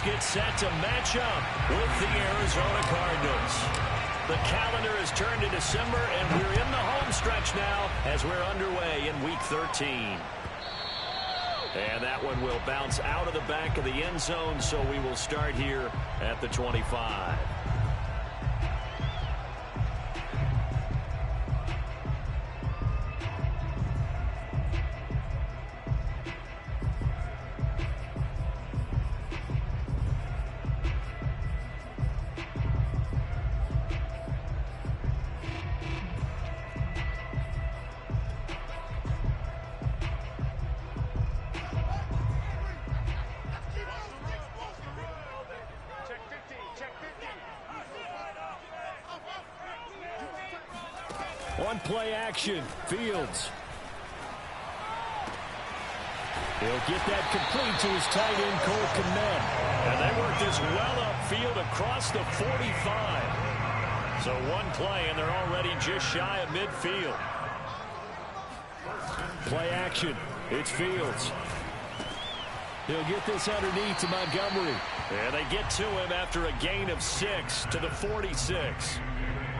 Get set to match up with the Arizona Cardinals. The calendar has turned to December, and we're in the home stretch now as we're underway in Week 13. And that one will bounce out of the back of the end zone, so we will start here at the 25. On play action, Fields. He'll get that complete to his tight end, Cole Kmet. And they work this well upfield across the 45. So one play, and they're already just shy of midfield. Play action, it's Fields. He'll get this underneath to Montgomery. And they get to him after a gain of 6 to the 46.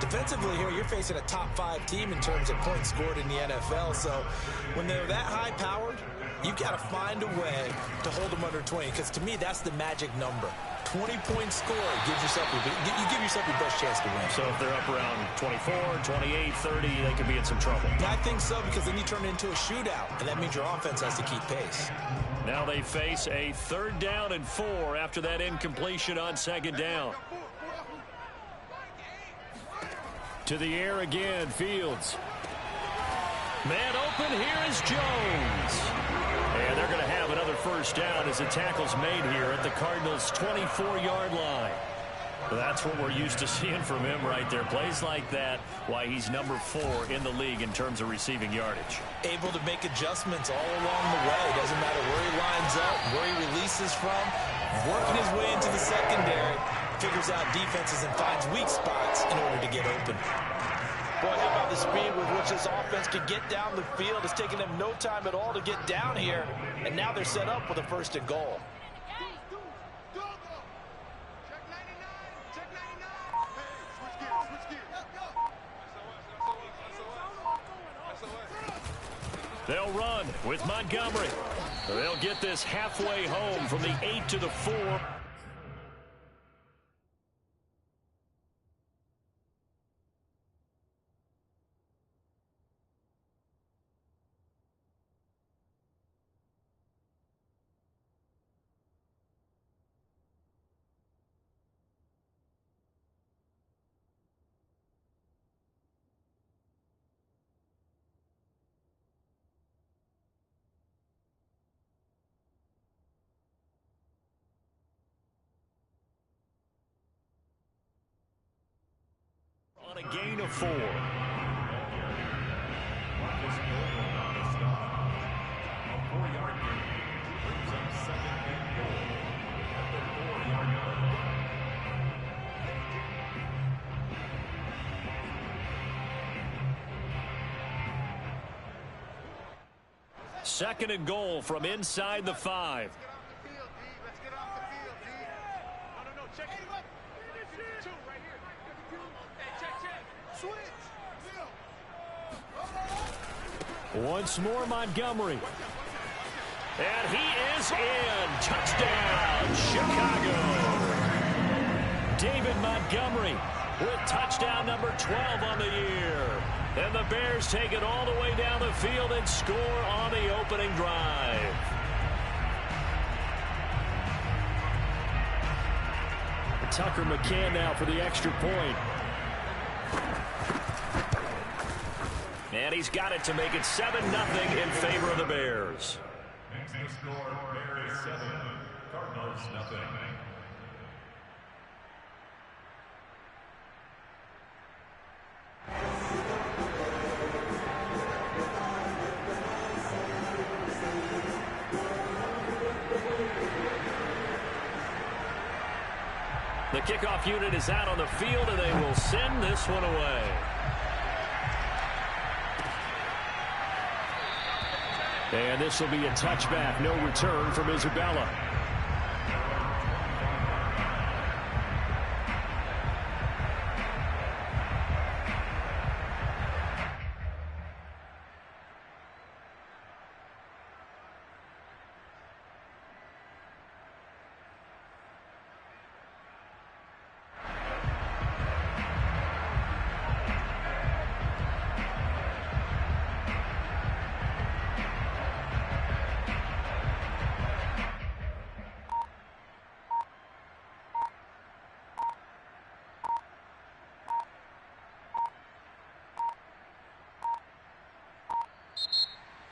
Defensively here, you're facing a top 5 team in terms of points scored in the NFL. So when they're that high-powered, you've got to find a way to hold them under 20. Because to me, that's the magic number. 20-point score gives yourself you give yourself your best chance to win. So if they're up around 24, 28, 30, they could be in some trouble. I think so, because then you turn it into a shootout, and that means your offense has to keep pace. Now they face a 3rd down and 4 after that incompletion on 2nd down. To the air again, Fields. Man open, here is Jones. And they're going to have another 1st down as the tackle's made here at the Cardinals' 24-yard line. That's what we're used to seeing from him right there. Plays like that, why he's number 4 in the league in terms of receiving yardage. Able to make adjustments all along the way. Doesn't matter where he lines up, where he releases from. Working his way into the secondary. Figures out defenses and finds weak spots in order to get open. Boy, how about the speed with which this offense can get down the field? It's taken them no time at all to get down here. And now they're set up with a 1st and goal. They'll run with Montgomery. They'll get this halfway home from the 8 to the 4. On a gain of 4. Second and goal from inside the 5. Once more, Montgomery. And he is in. Touchdown, Chicago. David Montgomery with touchdown number 12 on the year. And the Bears take it all the way down the field and score on the opening drive. Tucker McCann now for the extra point. And he's got it to make it 7-0 in favor of the Bears. Next to score, Bears 7, Cardinals nothing. The kickoff unit is out on the field, and they will send this one away. And this will be a touchback. No return from Isabella.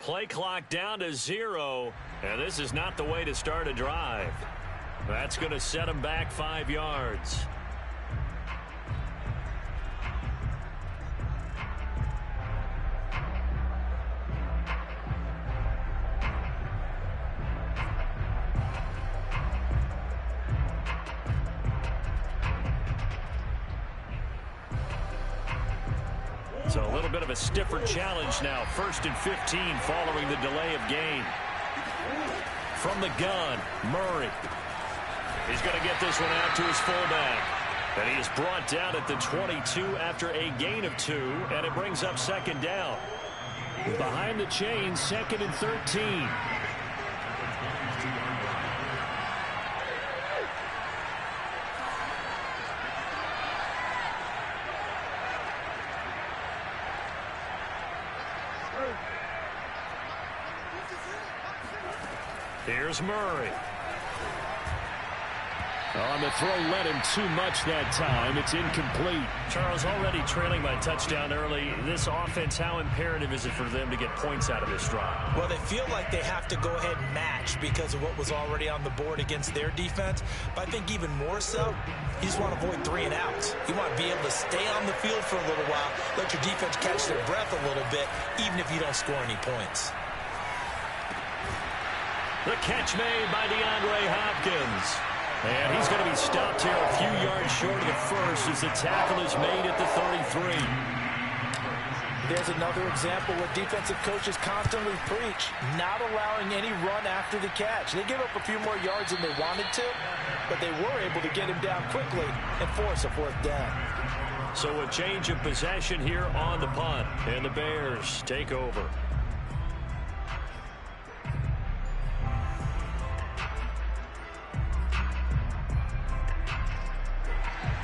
Play clock down to 0, and this is not the way to start a drive. That's going to set them back 5 yards. So a little bit of a stiffer challenge now. 1st and 15 following the delay of game. From the gun, Murray. He's going to get this one out to his fullback. And he is brought down at the 22 after a gain of 2, and it brings up 2nd down. Behind the chains, 2nd and 13. Here's Murray. On the throw, led him too much that time. It's incomplete. Charles, already trailing by touchdown early. This offense, how imperative is it for them to get points out of this drive? Well, they feel like they have to go ahead and match because of what was already on the board against their defense. But I think even more so, you just want to avoid 3 and outs. You want to be able to stay on the field for a little while, let your defense catch their breath a little bit, even if you don't score any points. The catch made by DeAndre Hopkins. And he's going to be stopped here a few yards short of the first as the tackle is made at the 33. There's another example where defensive coaches constantly preach, not allowing any run after the catch. They gave up a few more yards than they wanted to, but they were able to get him down quickly and force a 4th down. So a change of possession here on the punt, and the Bears take over.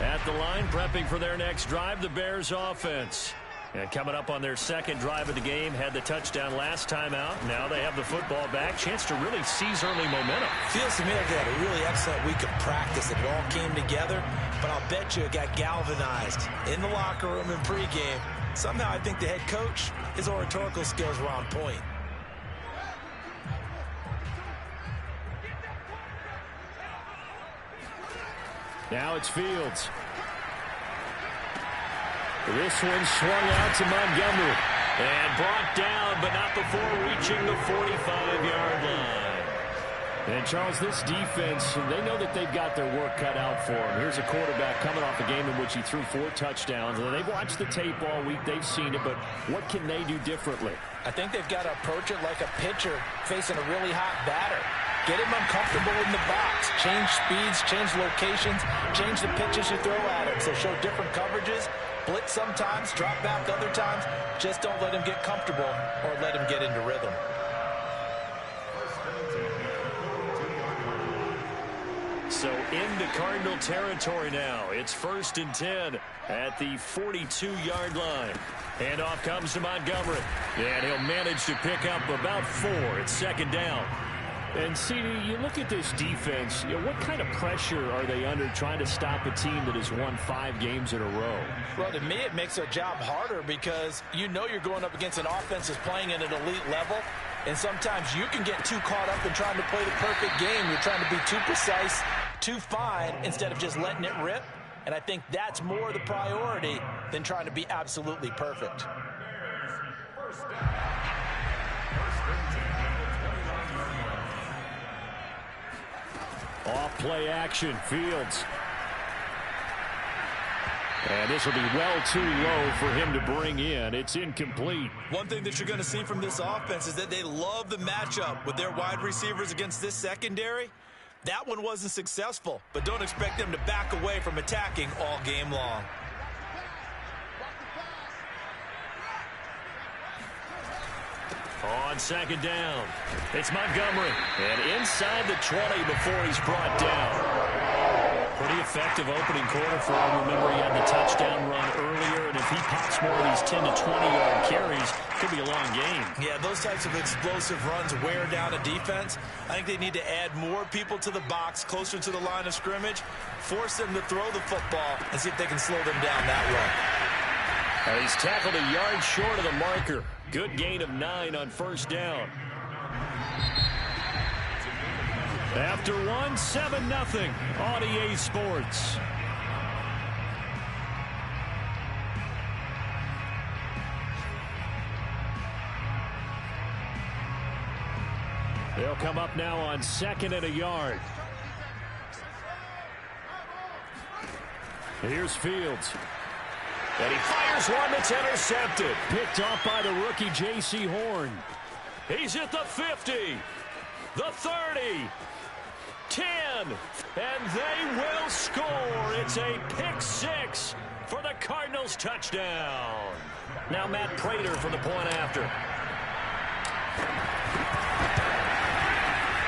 At the line, prepping for their next drive, the Bears offense. And coming up on their 2nd drive of the game, had the touchdown last time out. Now they have the football back. Chance to really seize early momentum. Feels to me like they had a really excellent week of practice. It all came together, but I'll bet you it got galvanized in the locker room in pregame. Somehow I think the head coach, his oratorical skills were on point. Now it's Fields. This one swung out to Montgomery. And brought down, but not before reaching the 45-yard line. And, Charles, this defense, they know that they've got their work cut out for them. Here's a quarterback coming off a game in which he threw 4 touchdowns. And they've watched the tape all week. They've seen it, but what can they do differently? I think they've got to approach it like a pitcher facing a really hot batter. Get him uncomfortable in the box. Change speeds, change locations, change the pitches you throw at him. So show different coverages. Blitz sometimes, drop back other times. Just don't let him get comfortable or let him get into rhythm. So into Cardinal territory now. It's 1st and 10 at the 42-yard line. Handoff comes to Montgomery. And he'll manage to pick up about 4. It's 2nd down. And, CD, you look at this defense, what kind of pressure are they under trying to stop a team that has won 5 games in a row? Well, to me, it makes their job harder because you know you're going up against an offense that's playing at an elite level, and sometimes you can get too caught up in trying to play the perfect game. You're trying to be too precise, too fine, instead of just letting it rip. And I think that's more the priority than trying to be absolutely perfect. Off play action, Fields. And this will be well too low for him to bring in. It's incomplete. One thing that you're going to see from this offense is that they love the matchup with their wide receivers against this secondary. That one wasn't successful, but don't expect them to back away from attacking all game long. On 2nd down, it's Montgomery. And inside the 20 before he's brought down. Pretty effective opening quarter for him. Remember, he had the touchdown run earlier, and if he pops more of these 10 to 20-yard carries, it could be a long game. Yeah, those types of explosive runs wear down a defense. I think they need to add more people to the box, closer to the line of scrimmage, force them to throw the football, and see if they can slow them down that way. He's tackled a yard short of the marker. Good gain of 9 on first down. After 1, 7-0 on EA Sports. They'll come up now on 2nd and a yard. Here's Fields. And he fires one that's intercepted. Picked off by the rookie J.C. Horn. He's at the 50, the 30, 10, and they will score. It's a pick 6 for the Cardinals touchdown. Now Matt Prater for the point after.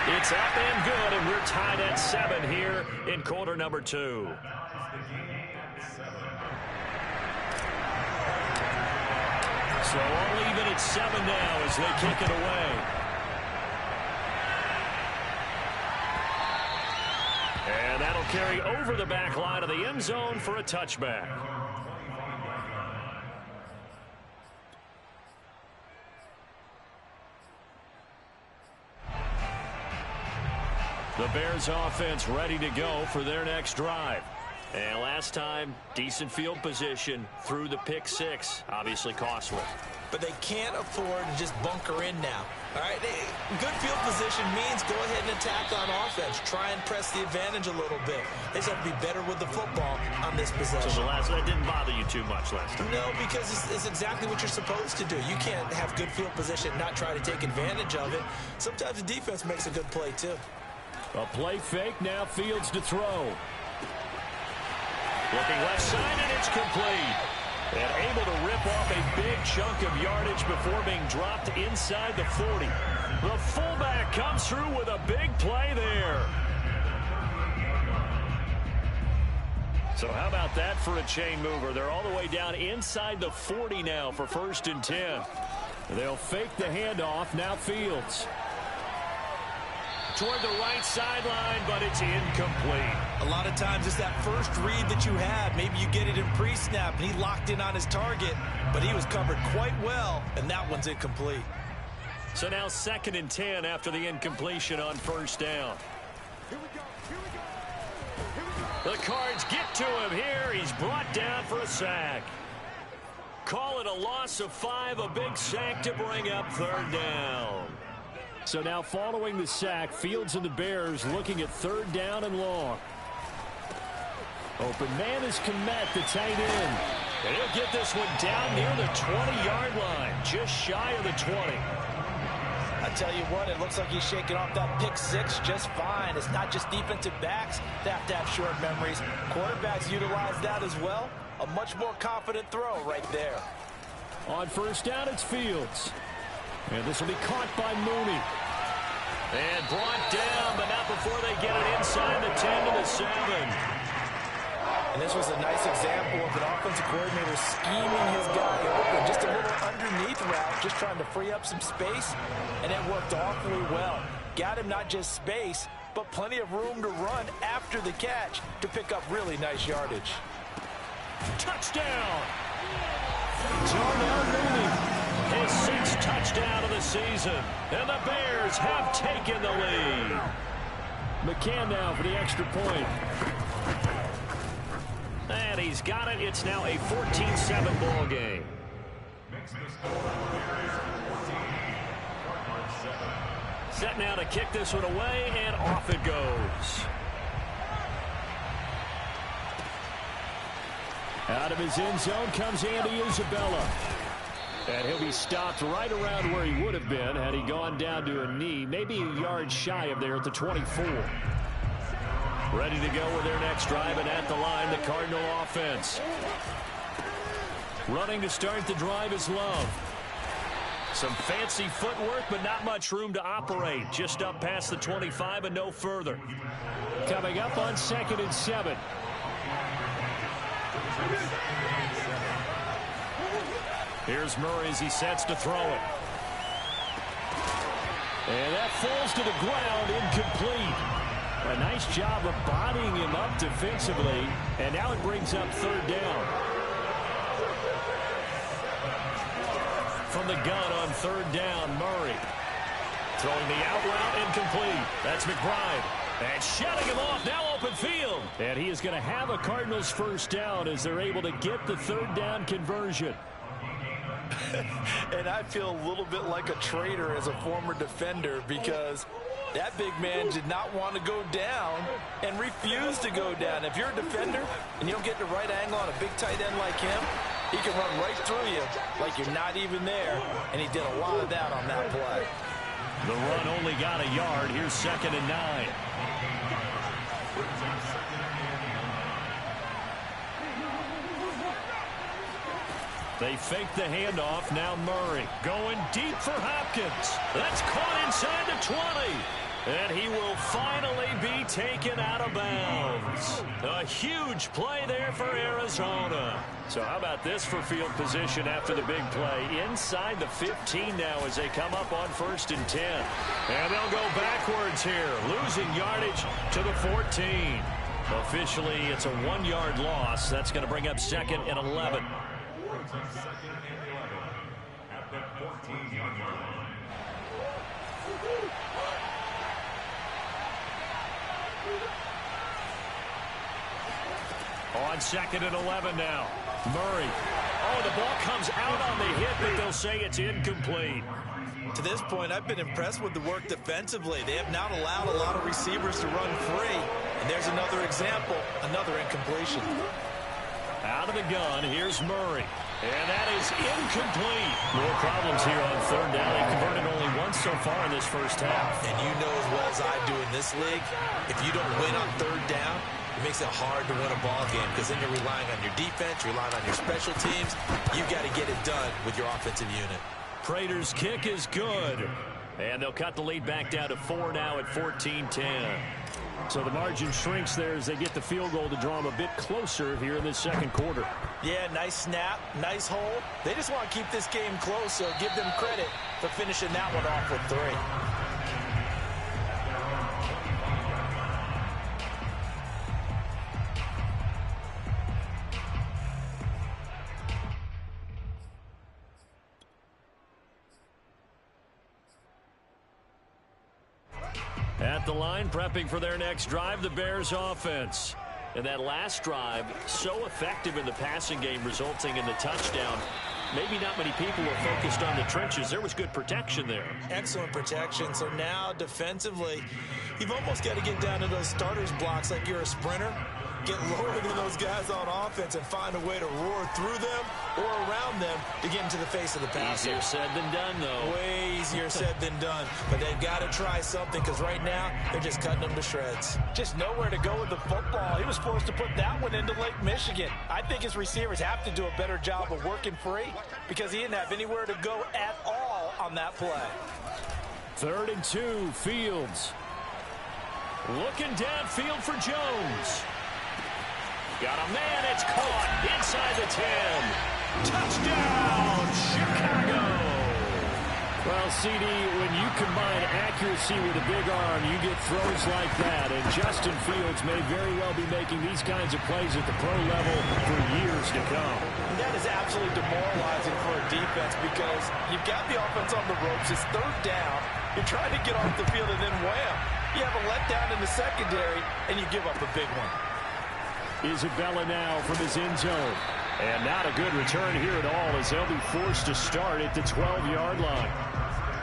It's up and good, and we're tied at 7 here in quarter number 2. So all even at 7 now as they kick it away. And that'll carry over the back line of the end zone for a touchback. The Bears offense ready to go for their next drive. And last time, decent field position through the pick 6. Obviously costly. But they can't afford to just bunker in now. All right, good field position means go ahead and attack on offense. Try and press the advantage a little bit. They just have to be better with the football on this possession. So that didn't bother you too much last time? No, because it's exactly what you're supposed to do. You can't have good field position and not try to take advantage of it. Sometimes the defense makes a good play, too. A play fake, now Fields to throw. Looking left side, and it's complete. And able to rip off a big chunk of yardage before being dropped inside the 40. The fullback comes through with a big play there. So how about that for a chain mover? They're all the way down inside the 40 now for 1st and 10. They'll fake the handoff. Now Fields. Toward the right sideline, but it's incomplete. A lot of times it's that first read that you have. Maybe you get it in pre-snap, and he locked in on his target, but he was covered quite well, and that one's incomplete. So now 2nd and 10 after the incompletion on 1st down. The Cards get to him here. He's brought down for a sack. Call it a loss of 5, a big sack to bring up 3rd down. So now following the sack, Fields and the Bears looking at 3rd down and long. Open man is Kmet, the tight end. And he'll get this one down near the 20-yard line, just shy of the 20. I tell you what, it looks like he's shaking off that pick 6 just fine. It's not just defensive backs that have to have short memories. Quarterbacks utilize that as well. A much more confident throw right there. On 1st down, it's Fields. And this will be caught by Mooney. And brought down, but not before they get it inside the 10 to the 7. And this was a nice example of an offensive coordinator scheming his guy open. Just a little underneath route, just trying to free up some space. And it worked awfully well. Got him not just space, but plenty of room to run after the catch to pick up really nice yardage. Touchdown! Darnell Mooney. His 6th touchdown of the season. And the Bears have taken the lead. McCann now for the extra point. And he's got it. It's now a 14-7 ball game. Set now to kick this one away, and off it goes. Out of his end zone comes Andy Isabella. And he'll be stopped right around where he would have been had he gone down to a knee, maybe a yard shy of there at the 24. Ready to go with their next drive, and at the line, the Cardinal offense. Running to start the drive is Love. Some fancy footwork, but not much room to operate. Just up past the 25 and no further. Coming up on 2nd and 7. Here's Murray as he sets to throw it. And that falls to the ground, incomplete. A nice job of bodying him up defensively. And now it brings up 3rd down. from the gun on third down. Murray throwing the out route, incomplete. That's McBride. And shutting him off, now open field. And he is going to have a Cardinals first down as they're able to get the third down conversion. And I feel a little bit like a traitor as a former defender because that big man did not want to go down and refused to go down. If you're a defender and you don't get the right angle on a big tight end like him, he can run right through you like you're not even there, and he did a lot of that on that play. The run only got a yard. Here's 2nd and 9. They fake the handoff. Now Murray going deep for Hopkins. That's caught inside the 20. And he will finally be taken out of bounds. A huge play there for Arizona. So how about this for field position after the big play? Inside the 15 now as they come up on 1st and 10. And they'll go backwards here, losing yardage to the 14. Officially, it's a 1-yard loss. That's going to bring up 2nd and 11. 2nd and 11 at the 14-yard line. On 2nd and 11 now. Murray. Oh, the ball comes out on the hit, but they'll say it's incomplete. To this point, I've been impressed with the work defensively. They have not allowed a lot of receivers to run free. And there's another example, another incompletion. Out of the gun, here's Murray. And that is incomplete. More problems here on third down. They've converted only once so far in this first half. And you know as well as I do in this league, if you don't win on third down, it makes it hard to win a ball game because then you're relying on your defense, you're relying on your special teams. You've got to get it done with your offensive unit. Prater's kick is good. And they'll cut the lead back down to 4 now at 14-10. So the margin shrinks there as they get the field goal to draw them a bit closer here in the second quarter. Yeah, nice snap, nice hole. They just want to keep this game close, so give them credit for finishing that one off with 3. At the line, prepping for their next drive, the Bears offense. And that last drive, so effective in the passing game, resulting in the touchdown. Maybe not many people were focused on the trenches. There was good protection there. Excellent protection. So now, defensively, you've almost got to get down to those starters blocks like you're a sprinter. Get lower than those guys on offense and find a way to roar through them or around them to get into the face of the passer. Easier said than done, though. Way easier said than done. But they've got to try something because right now they're just cutting them to shreds. Just nowhere to go with the football. He was forced to put that one into Lake Michigan. I think his receivers have to do a better job of working free because he didn't have anywhere to go at all on that play. 3rd and 2, Fields. Looking downfield for Jones. Got a man, it's caught inside the 10. Touchdown, Chicago! Well, CD, when you combine accuracy with a big arm, you get throws like that. And Justin Fields may very well be making these kinds of plays at the pro level for years to come. And that is absolutely demoralizing for a defense because you've got the offense on the ropes. It's 3rd down. You're trying to get off the field, and then wham, you have a letdown in the secondary, and you give up a big one. Isabella now from his end zone. And not a good return here at all as they'll be forced to start at the 12-yard line.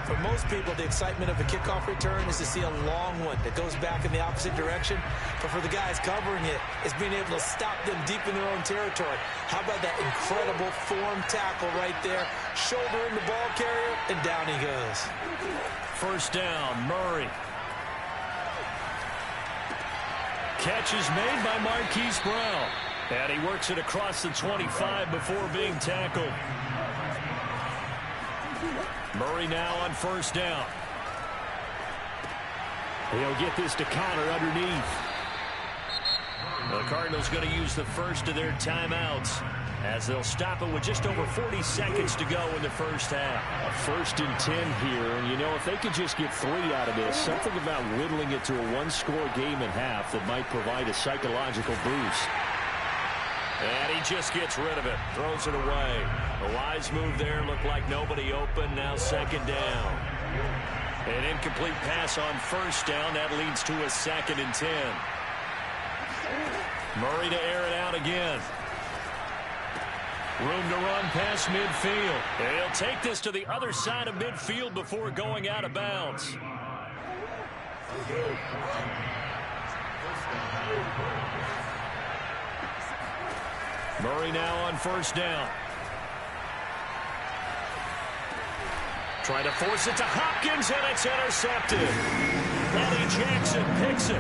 For most people, the excitement of a kickoff return is to see a long one that goes back in the opposite direction. But for the guys covering it, it's being able to stop them deep in their own territory. How about that incredible form tackle right there? Shoulder in the ball carrier, and down he goes. First down, Murray. Catch is made by Marquise Brown. And he works it across the 25 before being tackled. Murray now on first down. He'll get this to counter underneath. The Cardinals going to use the first of their timeouts as they'll stop it with just over 40 seconds to go in the first half. A 1st and 10 here, and you know, if they could just get 3 out of this, something about whittling it to a 1-score game at half that might provide a psychological boost. And he just gets rid of it. Throws it away. A wise move there. Looked like nobody open. Now second down. An incomplete pass on first down. That leads to a 2nd and 10. Murray to air it out again. Room to run past midfield. And he'll take this to the other side of midfield before going out of bounds. Murray now on first down. Trying to force it to Hopkins, and it's intercepted. Eddie Jackson picks it.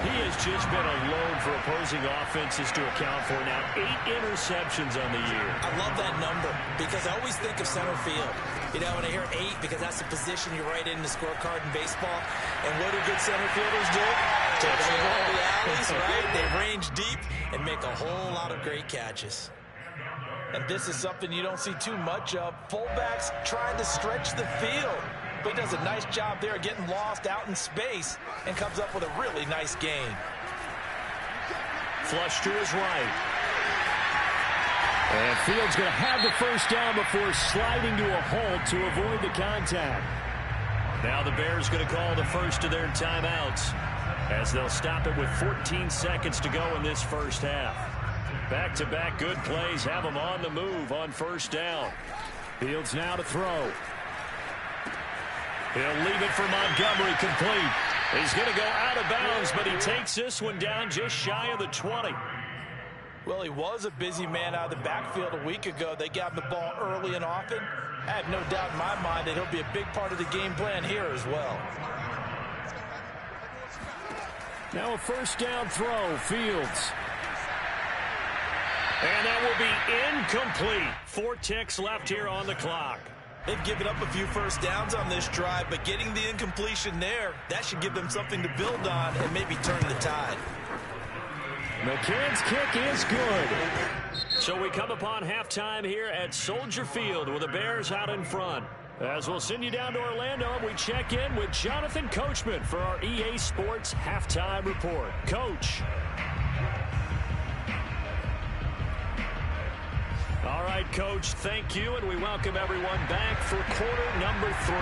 He has just been alone for opposing offenses to account for now 8 interceptions on the year. I love that number because I always think of center field. You know, when I hear 8, because that's the position you write in the scorecard in baseball. And what do good center fielders do? Take it all the alleys, right? They range deep and make a whole lot of great catches. And this is something you don't see too much of. Fullbacks trying to stretch the field. But he does a nice job there getting lost out in space and comes up with a really nice gain. Flush to his right. And Fields going to have the first down before sliding to a halt to avoid the contact. Now the Bears going to call the first of their timeouts as they'll stop it with 14 seconds to go in this first half. Back-to-back good plays have them on the move on first down. Fields now to throw. He'll leave it for Montgomery complete. He's going to go out of bounds, but he takes this one down just shy of the 20. Well, he was a busy man out of the backfield a week ago. They got him the ball early and often. I have no doubt in my mind that he'll be a big part of the game plan here as well. Now a first down throw, Fields. And that will be incomplete. 4 ticks left here on the clock. They've given up a few first downs on this drive, but getting the incompletion there, that should give them something to build on and maybe turn the tide. McCann's kick is good. So we come upon halftime here at Soldier Field with the Bears out in front. As we'll send you down to Orlando, we check in with Jonathan Coachman for our EA Sports Halftime Report. Coach. All right, Coach, thank you, and we welcome everyone back for quarter number 3.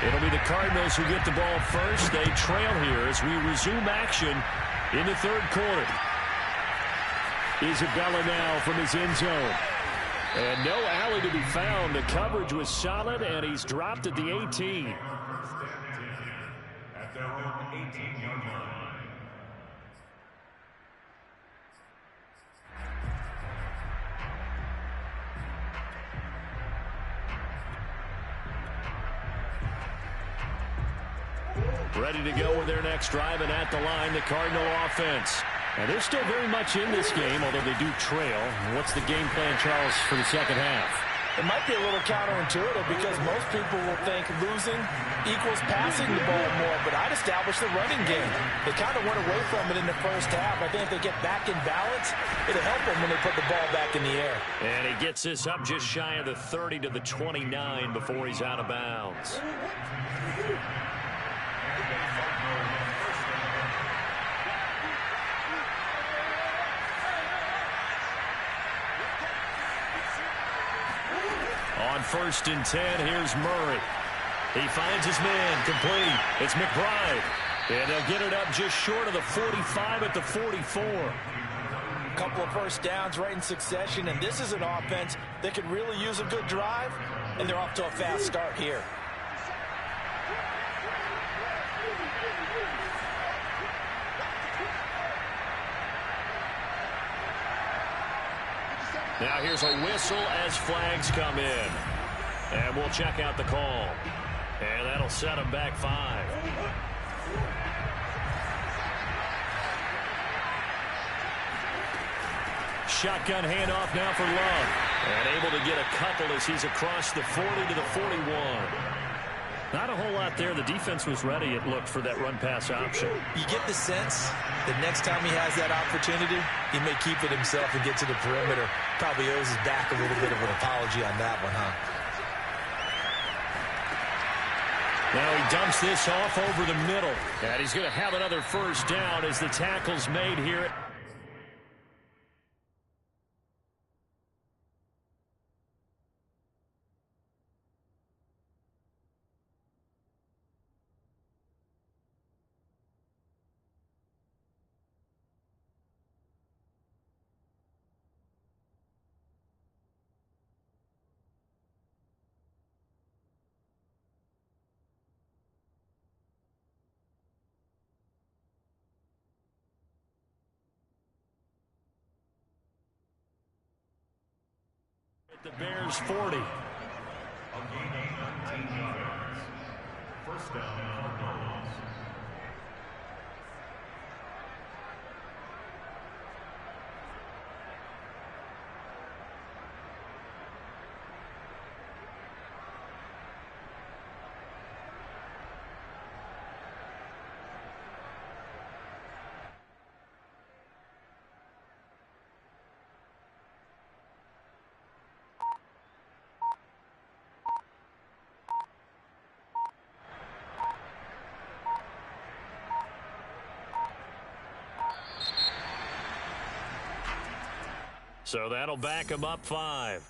It'll be the Cardinals who get the ball first. They trail here as we resume action in the third quarter. Isabella now from his end zone. And no alley to be found. The coverage was solid, and he's dropped at the 18. At their own 18-yard line. Ready to go with their next drive, and at the line, the Cardinal offense. And they're still very much in this game, although they do trail. What's the game plan, Charles, for the second half? It might be a little counterintuitive because most people will think losing equals passing the ball more, but I'd establish the running game. They kind of went away from it in the first half. I think if they get back in balance, it'll help them when they put the ball back in the air. And he gets this up just shy of the 30 to the 29 before he's out of bounds. On 1st and 10, here's Murray. He finds his man complete. It's McBride. And they'll get it up just short of the 45 at the 44. A couple of first downs right in succession, and this is an offense that could really use a good drive, and they're off to a fast start here. Now here's a whistle as flags come in. And we'll check out the call. And that'll set them back 5. Shotgun handoff now for Love. And able to get a couple as he's across the 40 to the 41. Not a whole lot there. The defense was ready, it looked, for that run-pass option. You get the sense that next time he has that opportunity, he may keep it himself and get to the perimeter. Probably owes his back a little bit of an apology on that one, huh? Now he dumps this off over the middle. And he's going to have another first down as the tackle's made here. The Bears 40. A gain of 19 yards. First down, Cardinals. So that'll back him up 5.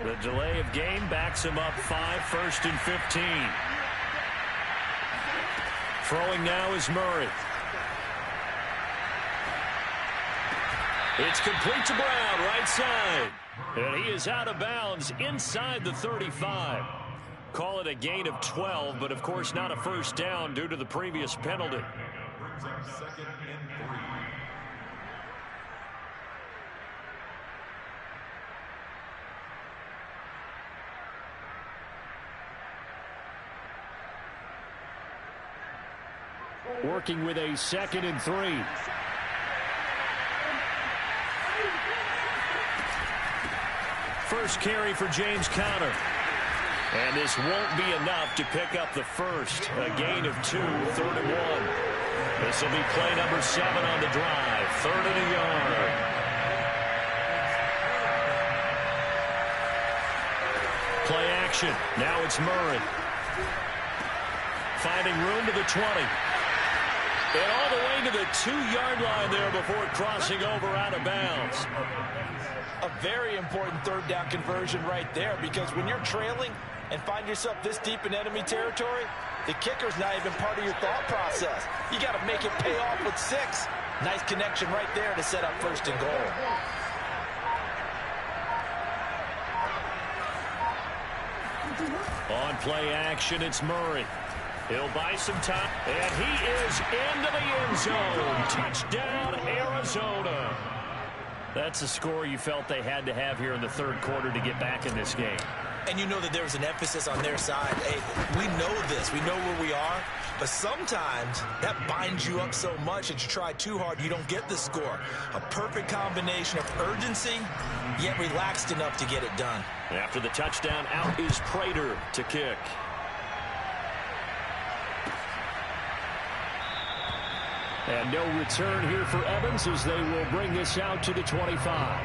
The delay of game backs him up 5, 1st and 15. Throwing now is Murray. It's complete to Brown, right side. And he is out of bounds inside the 35. Call it a gain of 12, but of course not a first down due to the previous penalty. Brings up 2nd and 3. Working with a 2nd and 3. First carry for James Conner. And this won't be enough to pick up the first. A gain of 2, 3rd and 1. This will be play number 7 on the drive. 3rd and a yard. Play action. Now it's Murray. Finding room to the 20. And all the way to the 2-yard line there before crossing over out of bounds. A very important 3rd down conversion right there, because when you're trailing and find yourself this deep in enemy territory, the kicker's not even part of your thought process. You got to make it pay off with 6. Nice connection right there to set up 1st and goal. On play action, it's Murray. He'll buy some time, and he is into the end zone. Touchdown, Arizona. That's a score you felt they had to have here in the 3rd quarter to get back in this game. And you know that there was an emphasis on their side. Hey, we know this. We know where we are. But sometimes that binds you up so much that you try too hard, you don't get the score. A perfect combination of urgency, yet relaxed enough to get it done. After the touchdown, out is Prater to kick. And no return here for Evans as they will bring this out to the 25.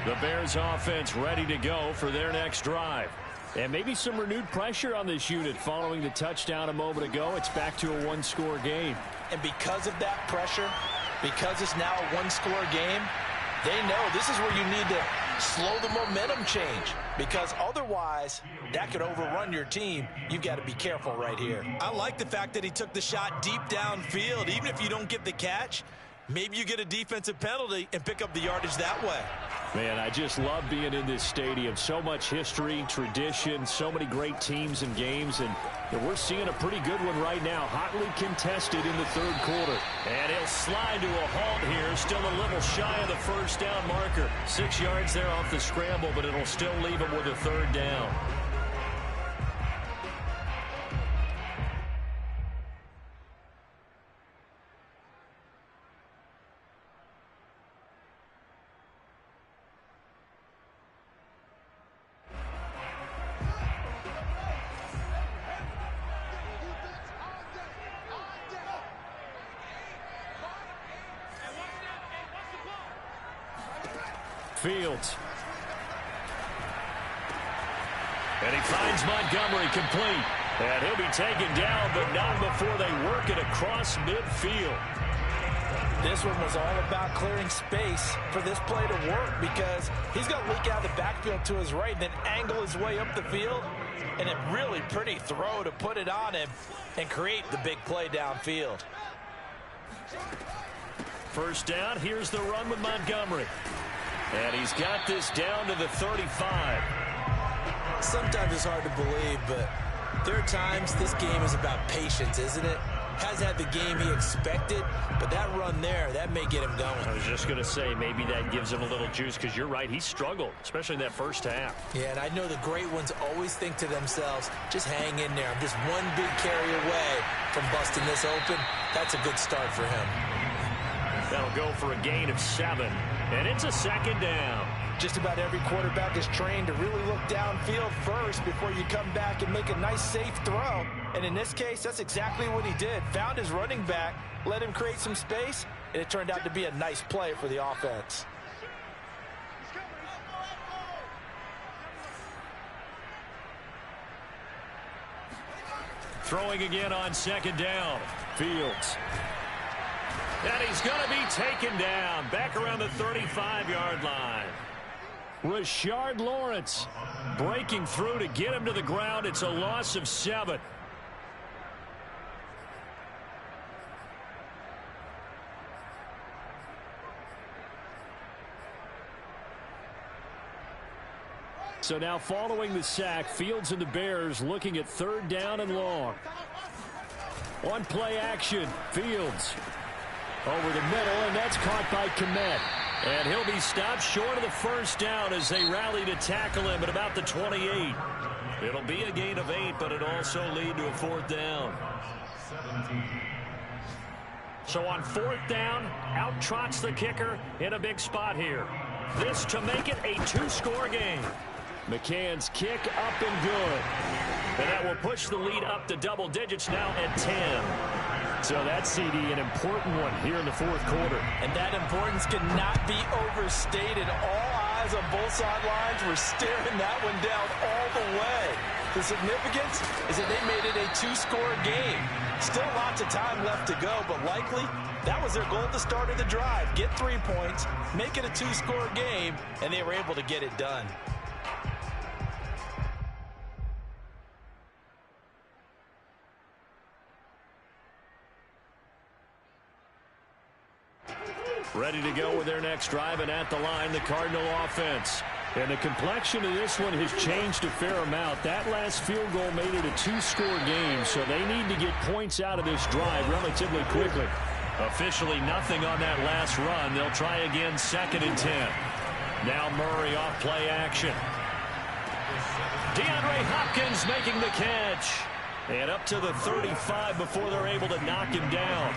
The Bears offense ready to go for their next drive. And maybe some renewed pressure on this unit following the touchdown a moment ago. It's back to a 1-score game. And because of that pressure, because it's now a 1-score game, they know this is where you need to slow the momentum change, because otherwise that could overrun your team. You've got to be careful right here. I like the fact that he took the shot deep downfield. Even if you don't get the catch, maybe you get a defensive penalty and pick up the yardage that way. Man, I just love being in this stadium. So much history, tradition, so many great teams and games, and we're seeing a pretty good one right now. Hotly contested in the 3rd quarter. And he'll slide to a halt here. Still a little shy of the first down marker. 6 yards there off the scramble, but it'll still leave him with a 3rd down. Fields. And he finds Montgomery complete. And he'll be taken down, but not before they work it across midfield. This one was all about clearing space for this play to work because he's going to leak out the backfield to his right and then angle his way up the field. And a really pretty throw to put it on him and create the big play downfield. First down, here's the run with Montgomery. And he's got this down to the 35. Sometimes it's hard to believe, but there are times this game is about patience, isn't it? Has had the game he expected, but that run there, that may get him going. I was just going to say, maybe that gives him a little juice, because you're right, he struggled, especially in that first half. Yeah, and I know the great ones always think to themselves, just hang in there. I'm just one big carry away from busting this open. That's a good start for him. That'll go for a gain of 7, and it's a second down. Just about every quarterback is trained to really look downfield first before you come back and make a nice, safe throw. And in this case, that's exactly what he did. Found his running back, let him create some space, and it turned out to be a nice play for the offense. Throwing again on second down. Fields. And he's going to be taken down back around the 35-yard line. Rashard Lawrence breaking through to get him to the ground. It's a loss of 7. So now following the sack, Fields and the Bears looking at third down and long. On play action, Fields over the middle, and that's caught by Kmet. And he'll be stopped short of the first down as they rally to tackle him at about the 28. It'll be a gain of 8, but it'll also lead to a fourth down. So on fourth down, out trots the kicker in a big spot here. This to make it a 2-score game. McCann's kick up and good. And that will push the lead up to double digits now at 10. So that CD, an important one here in the fourth quarter. And that importance cannot be overstated. All eyes on both sidelines were staring that one down all the way. The significance is that they made it a 2-score game. Still lots of time left to go, but likely that was their goal at the start of the drive. Get 3 points, make it a 2-score game, and they were able to get it done. Ready to go with their next drive, and at the line, the Cardinal offense. And the complexion of this one has changed a fair amount. That last field goal made it a 2-score game, so they need to get points out of this drive relatively quickly. Officially nothing on that last run. They'll try again, 2nd and 10. Now Murray off play action. DeAndre Hopkins making the catch. And up to the 35 before they're able to knock him down.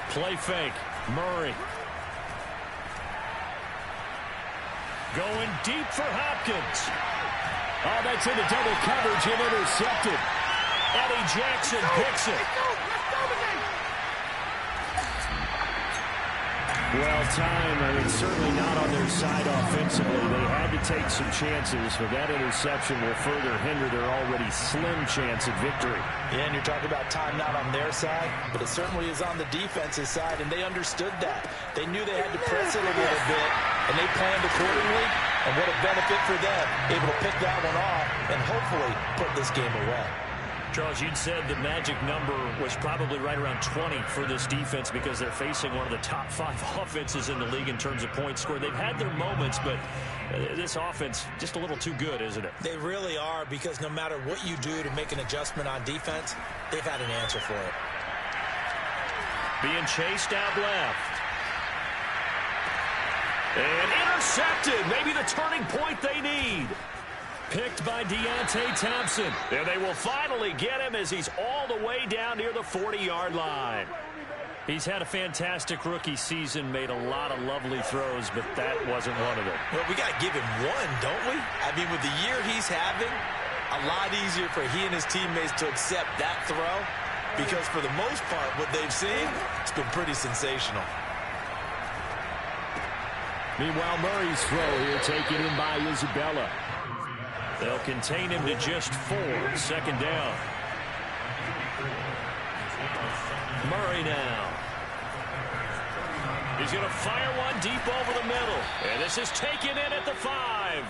Play fake. Murray. Going deep for Hopkins. Oh, that's into double coverage and intercepted. Eddie Jackson picks it. Well timed. I mean, certainly not on their side offensively. They had to take some chances, but that interception will further hinder their already slim chance at victory. Yeah, and you're talking about time not on their side, but it certainly is on the defense's side, and they understood that. They knew they had to press it a little bit, and they planned accordingly, and what a benefit for them, able to pick that one off and hopefully put this game away. Charles, you'd said the magic number was probably right around 20 for this defense because they're facing one of the top 5 offenses in the league in terms of points scored. They've had their moments, but this offense just a little too good, isn't it? They really are, because no matter what you do to make an adjustment on defense, they've had an answer for it. Being chased out left. And intercepted. Maybe the turning point they need. Picked by Deontay Thompson. And they will finally get him as he's all the way down near the 40-yard line. He's had a fantastic rookie season, made a lot of lovely throws, but that wasn't one of them. Well, we got to give him one, don't we? I mean, with the year he's having, a lot easier for he and his teammates to accept that throw because for the most part, what they've seen, it's been pretty sensational. Meanwhile, Murray's throw here taken in by Isabella. They'll contain him to just 4. Second down. Murray now. He's going to fire one deep over the middle. And this is taken in at the 5.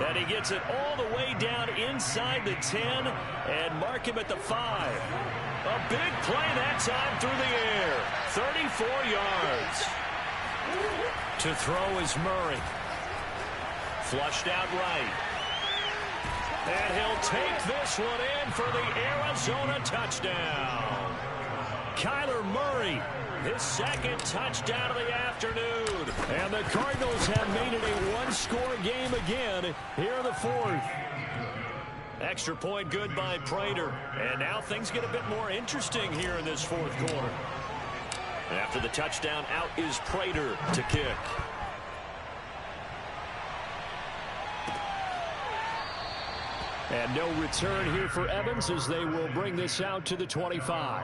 And he gets it all the way down inside the 10 and mark him at the 5. A big play that time through the air. 34 yards. To throw is Murray. Flushed out right. And he'll take this one in for the Arizona touchdown. Kyler Murray, his second touchdown of the afternoon. And the Cardinals have made it a one-score game again here in the 4th. Extra point good by Prater. And now things get a bit more interesting here in this 4th quarter. After the touchdown, out is Prater to kick. And no return here for Evans as they will bring this out to the 25.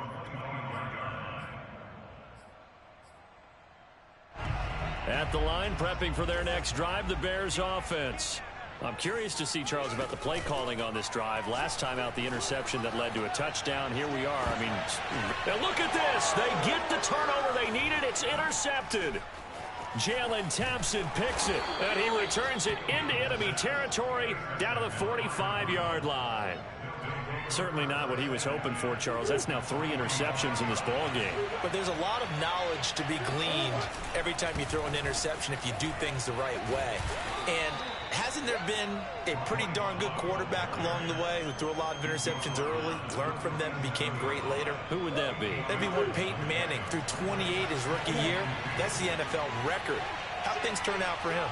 At the line, prepping for their next drive, the Bears offense. I'm curious to see, Charles, about the play calling on this drive. Last time out, the interception that led to a touchdown. Here we are. I mean, now look at this. They get the turnover they needed. It's intercepted. Jalen Thompson picks it, and he returns it into enemy territory down to the 45-yard line. Certainly not what he was hoping for, Charles. That's now 3 interceptions in this ball game. But there's a lot of knowledge to be gleaned every time you throw an interception if you do things the right way. And hasn't there been a pretty darn good quarterback along the way who threw a lot of interceptions early, learned from them, and became great later? Who would that be? That'd be one Peyton Manning. Threw 28 his rookie year. That's the NFL record. How'd things turn out for him?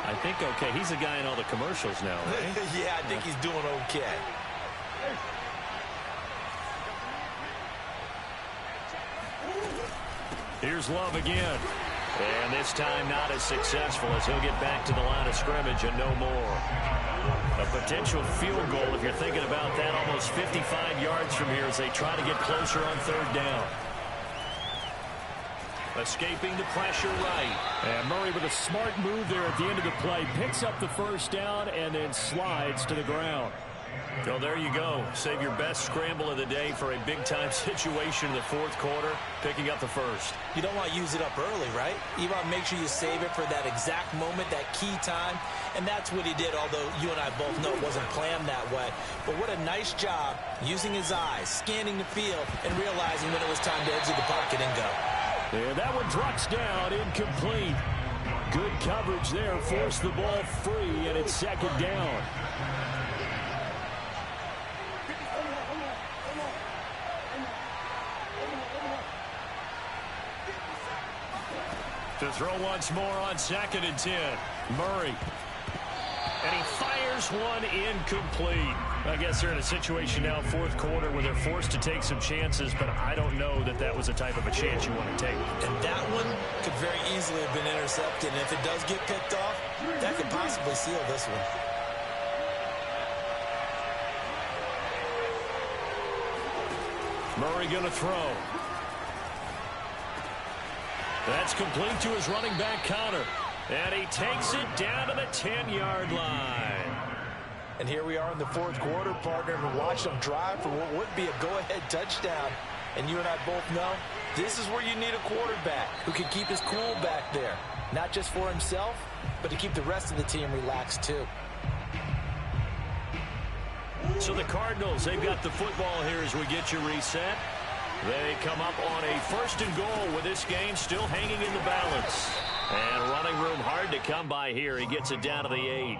I think okay. He's a guy in all the commercials now, right? Yeah, I think he's doing okay. Here's Love again. And this time not as successful as he'll get back to the line of scrimmage and no more. A potential field goal if you're thinking about that, almost 55 yards from here as they try to get closer on 3rd down. Escaping the pressure right. And Murray with a smart move there at the end of the play. Picks up the 1st down and then slides to the ground. Well, there you go. Save your best scramble of the day for a big-time situation in the 4th quarter, picking up the 1st. You don't want to use it up early, right? You want to make sure you save it for that exact moment, that key time. And that's what he did, although you and I both know it wasn't planned that way. But what a nice job using his eyes, scanning the field, and realizing when it was time to exit the pocket and go. And that one drops down, incomplete. Good coverage there, forced the ball free, and it's 2nd down. To throw once more on 2nd and 10. Murray. And he fires one incomplete. I guess they're in a situation now, 4th quarter, where they're forced to take some chances, but I don't know that that was the type of a chance you want to take. And that one could very easily have been intercepted. And if it does get picked off, that could possibly seal this one. Murray going to throw. That's complete to his running back, Connor. And he takes it down to the 10-yard line. And here we are in the 4th quarter, partner, and watch them drive for what would be a go-ahead touchdown. And you and I both know this is where you need a quarterback who can keep his cool back there. Not just for himself, but to keep the rest of the team relaxed too. So the Cardinals, they've got the football here as we get you reset. They come up on a 1st and goal with this game still hanging in the balance. And running room hard to come by here. He gets it down to the 8.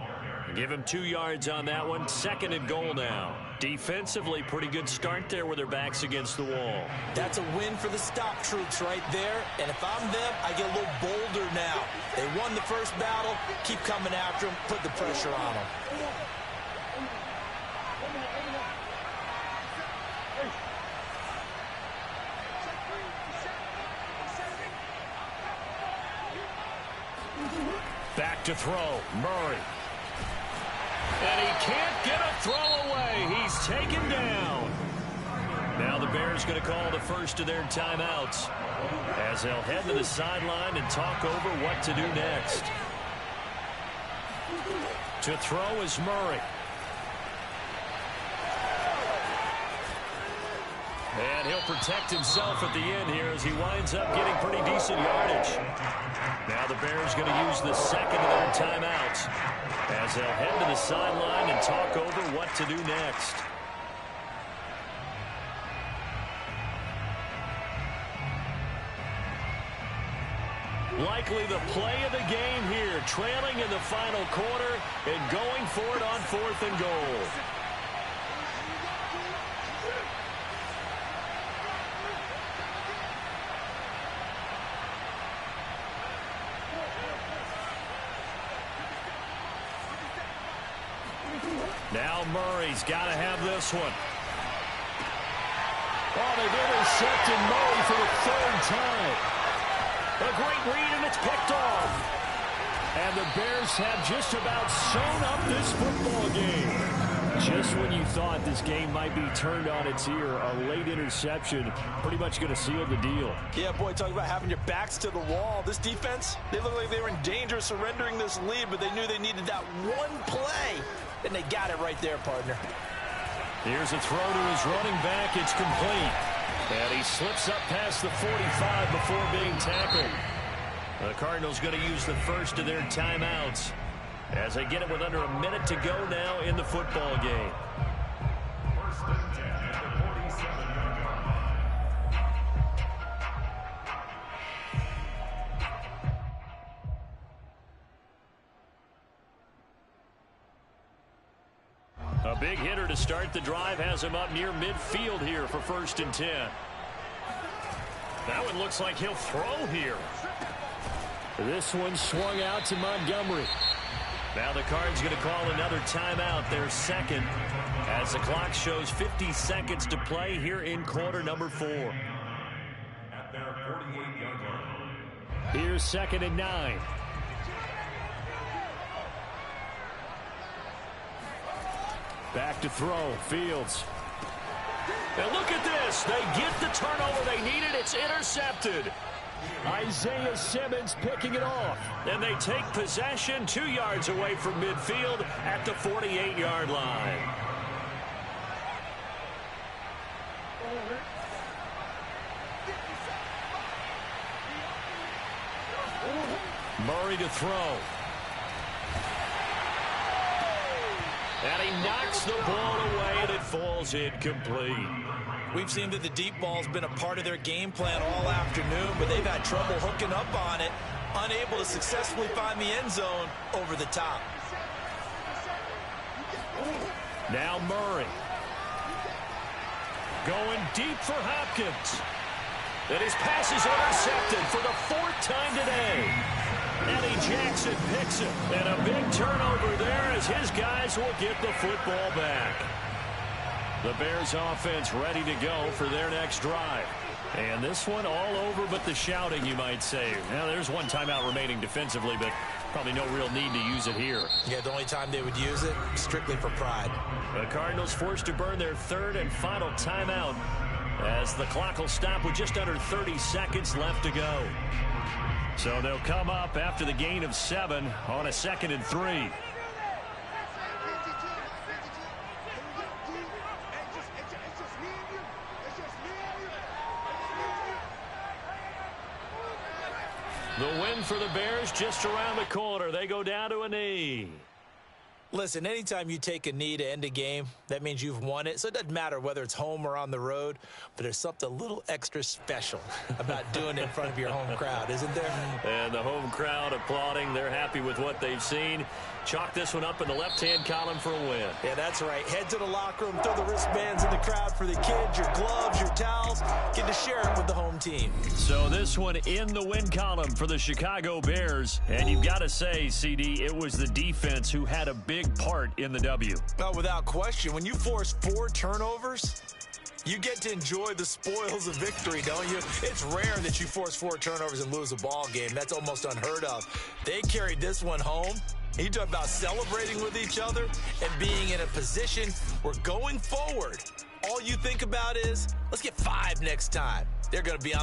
Give him 2 yards on that one. 2nd and goal now. Defensively, pretty good start there with their backs against the wall. That's a win for the stop troops right there. And if I'm them, I get a little bolder now. They won the first battle. Keep coming after them. Put the pressure on them. Back to throw. Murray. And he can't get a throw away. He's taken down. Now the Bears going to call the first of their timeouts as they'll head to the sideline and talk over what to do next. To throw is Murray. And he'll protect himself at the end here as he winds up getting pretty decent yardage. Now the Bears going to use the second of their timeouts as they'll head to the sideline and talk over what to do next. Likely the play of the game here, trailing in the final quarter and going for it on 4th and goal. Now Murray's got to have this one. Oh, they've intercepted Murray for the 3rd time. A great read, and it's picked off. And the Bears have just about sewn up this football game. Just when you thought this game might be turned on its ear, a late interception pretty much going to seal the deal. Yeah, boy, talk about having your backs to the wall. This defense, they look like they were in danger of surrendering this lead, but they knew they needed that one play. And they got it right there, partner. Here's a throw to his running back. It's complete. And he slips up past the 45 before being tackled. The Cardinals going to use the first of their timeouts as they get it with under a minute to go now in the football game. First and 10 at the 47-yard line. A big hitter to start the drive has him up near midfield here for 1st and 10. That one looks like he'll throw here. This one swung out to Montgomery. Now the Cards going to call another timeout, their second, as the clock shows 50 seconds to play here in quarter number 4. At their 48-yard line. Here's 2nd and 9. Back to throw, Fields. And look at this. They get the turnover they needed. It's intercepted. Isaiah Simmons picking it off. And they take possession 2 yards away from midfield at the 48-yard line. Murray to throw. And he knocks the ball away, and it falls incomplete. We've seen that the deep ball's been a part of their game plan all afternoon, but they've had trouble hooking up on it, unable to successfully find the end zone over the top. Now Murray. Going deep for Hopkins. And his pass is intercepted for the 4th time today. Eddie Jackson picks it. And a big turnover there as his guys will get the football back. The Bears offense ready to go for their next drive. And this one all over but the shouting, you might say. Now, there's one timeout remaining defensively, but probably no real need to use it here. Yeah, the only time they would use it, strictly for pride. The Cardinals forced to burn their 3rd and final timeout as the clock will stop with just under 30 seconds left to go. So they'll come up after the gain of 7 on a 2nd and 3. The win for the Bears just around the corner. They go down to a knee. Listen, anytime you take a knee to end a game, that means you've won it. So it doesn't matter whether it's home or on the road, but there's something a little extra special about doing it in front of your home crowd, isn't there? And the home crowd applauding. They're happy with what they've seen. Chalk this one up in the left-hand column for a win. Yeah, that's right. Head to the locker room, throw the wristbands in the crowd for the kids, your gloves, your towels. Get to share it with the home team. So this one in the win column for the Chicago Bears. And you've got to say, CD, it was the defense who had a big part in the W. Oh, without question. When you force 4 turnovers, you get to enjoy the spoils of victory, don't you? It's rare that you force 4 turnovers and lose a ball game. That's almost unheard of. They carried this one home, And you talk about celebrating with each other and being in a position where going forward, all you think about is, let's get 5 next time. They're going to be on